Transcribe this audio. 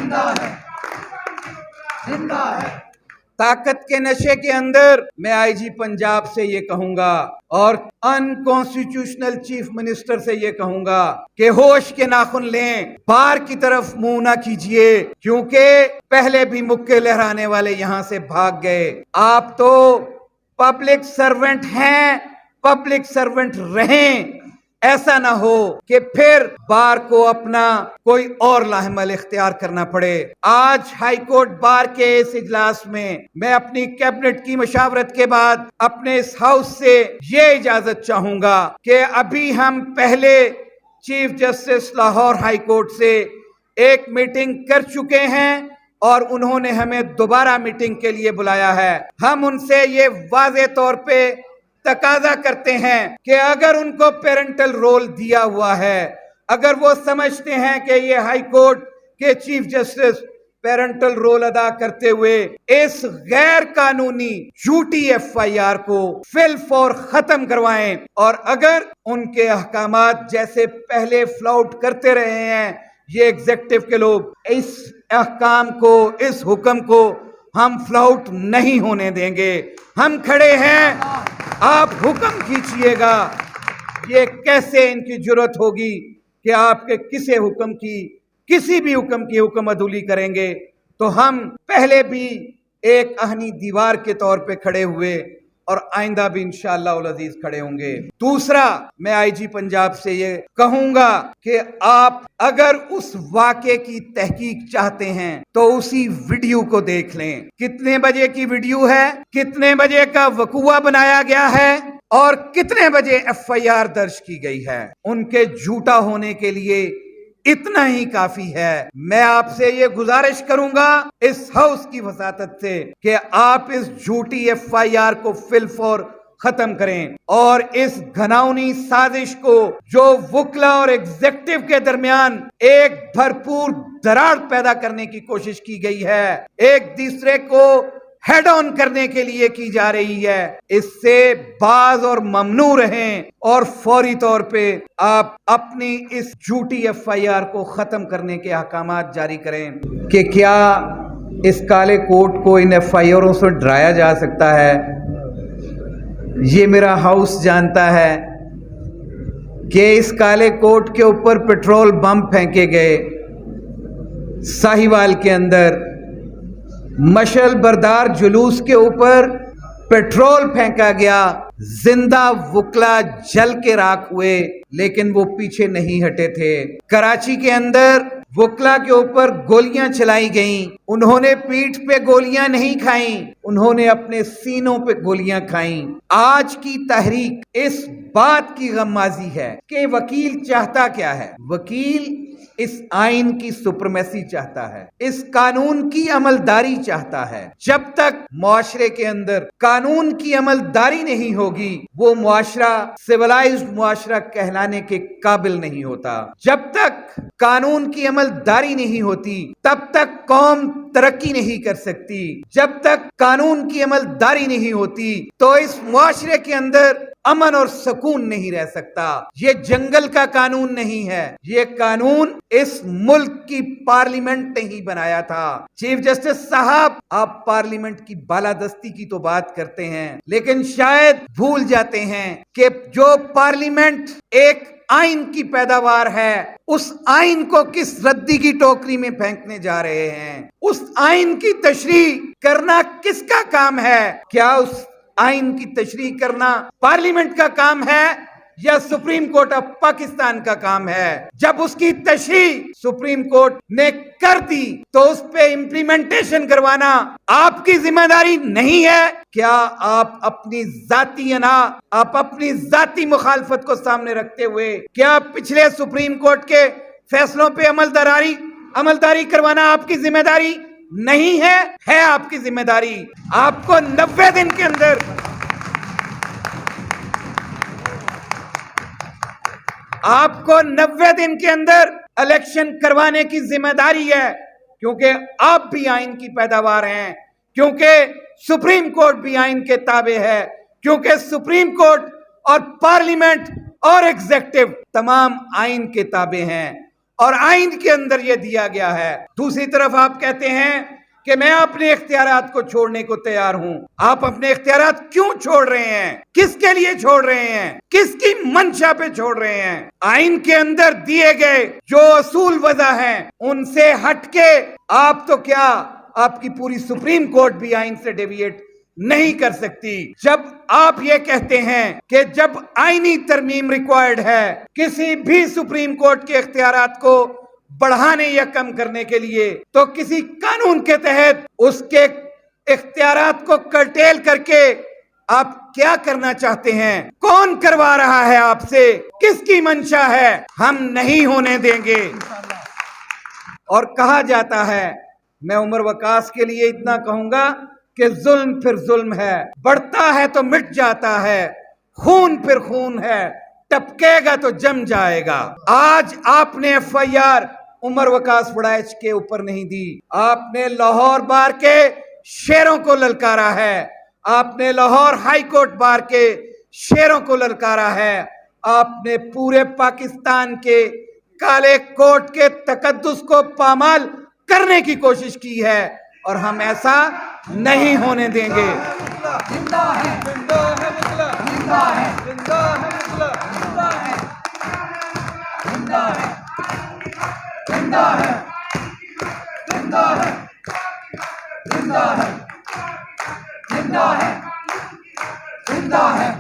زندہ ہے، زندہ ہے۔ طاقت کے نشے کے اندر میں آئی جی پنجاب سے یہ کہوں گا اور انکانسٹیٹیوشنل چیف منسٹر سے یہ کہوں گا کہ ہوش کے ناخن لیں، بار کی طرف منہ نہ کیجئے، کیونکہ پہلے بھی مکے لہرانے والے یہاں سے بھاگ گئے۔ آپ تو پبلک سرونٹ ہیں، پبلک سرونٹ رہیں، ایسا نہ ہو کہ پھر بار کو اپنا کوئی اور لاحمل اختیار کرنا پڑے۔ آج ہائی کورٹ بار کے اس اجلاس میں اپنی کیبنٹ کی مشاورت کے بعد اپنے اس ہاؤس سے یہ اجازت چاہوں گا کہ ابھی ہم پہلے chief justice Lahore high court سے ایک میٹنگ کر چکے ہیں اور انہوں نے ہمیں دوبارہ میٹنگ کے لیے بلایا ہے۔ ہم ان سے یہ واضح طور پہ تقاضا کرتے ہیں کہ اگر ان کو پیرنٹل رول دیا ہوا ہے، اگر وہ سمجھتے ہیں کہ یہ ہائی کورٹ کے چیف جسٹس پیرنٹل رول ادا کرتے ہوئے اس غیر قانونی جھوٹی ایف آئی آر کو فی الفور ختم کروائیں، اور اگر ان کے احکامات جیسے پہلے فلاؤٹ کرتے رہے ہیں یہ ایگزیکٹو کے لوگ، اس احکام کو، اس حکم کو ہم فلاؤٹ نہیں ہونے دیں گے۔ ہم کھڑے ہیں، آپ حکم کیجئے گا۔ یہ کیسے ان کی جرات ہوگی کہ آپ کے کسی بھی حکم کی حکم عدولی کریں گے؟ تو ہم پہلے بھی ایک اہنی دیوار کے طور پہ کھڑے ہوئے اور آئندہ بھی انشاءاللہ العزیز کھڑے ہوں گے۔ دوسرا، میں آئی جی پنجاب سے یہ کہوں گا کہ آپ اگر اس واقعے کی تحقیق چاہتے ہیں تو اسی ویڈیو کو دیکھ لیں۔ کتنے بجے کی ویڈیو ہے، کتنے بجے کا وقوعہ بنایا گیا ہے اور کتنے بجے ایف آئی آر درج کی گئی ہے، ان کے جھوٹا ہونے کے لیے اتنا ہی کافی ہے۔ میں آپ سے یہ گزارش کروں گا اس ہاؤس کی وساطت سے کہ آپ اس جھوٹی ایف آئی آر کو فی الفور ختم کریں اور اس گھناؤنی سازش کو جو وکلا اور ایگزیکٹو کے درمیان ایک بھرپور دراڑ پیدا کرنے کی کوشش کی گئی ہے، ایک دوسرے کو ہیڈ آن کرنے کے لیے کی جا رہی ہے، اس سے باز اور ممنوع رہیں اور فوری طور پہ آپ اپنی اس جھوٹی ایف آئی آر کو ختم کرنے کے احکامات جاری کریں۔ کہ کیا اس کالے کوٹ کو ان ایف آئی آروں سے ڈرایا جا سکتا ہے؟ یہ میرا ہاؤس جانتا ہے کہ اس کالے کوٹ کے اوپر پیٹرول بم پھینکے گئے، ساہیوال کے اندر مشعل بردار جلوس کے اوپر پیٹرول پھینکا گیا، زندہ وکلا جل کے راکھ ہوئے، لیکن وہ پیچھے نہیں ہٹے تھے۔ کراچی کے اندر وکلا کے اوپر گولیاں چلائی گئیں، انہوں نے پیٹھ پہ گولیاں نہیں کھائیں، انہوں نے اپنے سینوں پہ گولیاں کھائیں۔ آج کی تحریک اس بات کی غمازی ہے کہ وکیل چاہتا کیا ہے؟ وکیل اس آئین کی سپرمیسی چاہتا ہے، اس قانون کی عملداری چاہتا ہے۔ جب تک معاشرے کے اندر قانون کی عملداری نہیں ہوگی وہ معاشرہ سیولائزڈ معاشرہ کہلانے کے قابل نہیں ہوتا۔ جب تک قانون کی عملداری نہیں ہوتی تب تک قوم ترقی نہیں کر سکتی۔ جب تک قانون کی عملداری نہیں ہوتی تو اس معاشرے کے اندر امن اور سکون نہیں رہ سکتا۔ یہ جنگل کا قانون نہیں ہے، یہ قانون اس ملک کی پارلیمنٹ نے ہی بنایا تھا۔ چیف جسٹس صاحب، آپ پارلیمنٹ کی بالادستی کی تو بات کرتے ہیں لیکن شاید بھول جاتے ہیں کہ جو پارلیمنٹ ایک آئین کی پیداوار ہے، اس آئین کو کس ردی کی ٹوکری میں پھینکنے جا رہے ہیں؟ اس آئین کی تشریح کرنا کس کا کام ہے؟ کیا اس آئین کی تشریح کرنا پارلیمنٹ کا کام ہے یا سپریم کورٹ آف پاکستان کا کام ہے؟ جب اس کی تشریح سپریم کورٹ نے کر دی تو اس پہ امپلیمنٹیشن کروانا آپ کی ذمہ داری نہیں ہے؟ کیا آپ اپنی ذاتی آپ اپنی ذاتی مخالفت کو سامنے رکھتے ہوئے کیا پچھلے سپریم کورٹ کے فیصلوں پہ عملداری کروانا آپ کی ذمہ داری نہیں ہے؟ ہے آپ کی ذمہ داری۔ آپ کو 90 دن کے اندر الیکشن کروانے کی ذمہ داری ہے، کیونکہ آپ بھی آئین کی پیداوار ہیں، کیونکہ سپریم کورٹ بھی آئین کے تابع ہے، کیونکہ سپریم کورٹ اور پارلیمنٹ اور ایگزیکٹو تمام آئین کے تابع ہیں۔ اور آئین کے اندر یہ دیا گیا ہے. دوسری طرف آپ کہتے ہیں کہ میں اپنے اختیارات کو چھوڑنے کو تیار ہوں. آپ اپنے اختیارات کیوں چھوڑ رہے ہیں؟ کس کے لیے چھوڑ رہے ہیں؟ کس کی منشا پہ چھوڑ رہے ہیں؟ آئین کے اندر دیے گئے جو اصول وضع ہیں ان سے ہٹ کے آپ تو کیا، آپ کی پوری سپریم کورٹ بھی آئین سے ڈیویٹ نہیں کر سکتی. جب آپ یہ کہتے ہیں کہ جب آئینی ترمیم ریکوائرڈ ہے کسی بھی سپریم کورٹ کے اختیارات کو بڑھانے یا کم کرنے کے لیے، تو کسی قانون کے تحت اس کے اختیارات کو کرٹیل کر کے آپ کیا کرنا چاہتے ہیں؟ کون کروا رہا ہے آپ سے؟ کس کی منشا ہے؟ ہم نہیں ہونے دیں گے. اور کہا جاتا ہے، میں عمر وقاص کے لیے اتنا کہوں گا کہ ظلم پھر ظلم ہے، بڑھتا ہے تو مٹ جاتا ہے، خون پھر خون ہے، ٹپکے گا تو جم جائے گا. آج آپ نے ایف آئی آر عمر وقاص وڑائچ کے اوپر نہیں دی. آپ نے لاہور بار کے شیروں کو للکارا ہے. آپ نے لاہور ہائی کورٹ بار کے شیروں کو للکارا ہے. آپ نے پورے پاکستان کے کالے کوٹ کے تقدس کو پامال کرنے کی کوشش کی ہے، اور ہم ایسا نہیں ہونے دیں گے. زندہ ہے، زندہ ہے مطلب، زندہ ہے، زندہ ہے مطلب، زندہ ہے، زندہ ہے، زندہ ہے، زندہ ہے، زندہ ہے، زندہ ہے، زندہ ہے.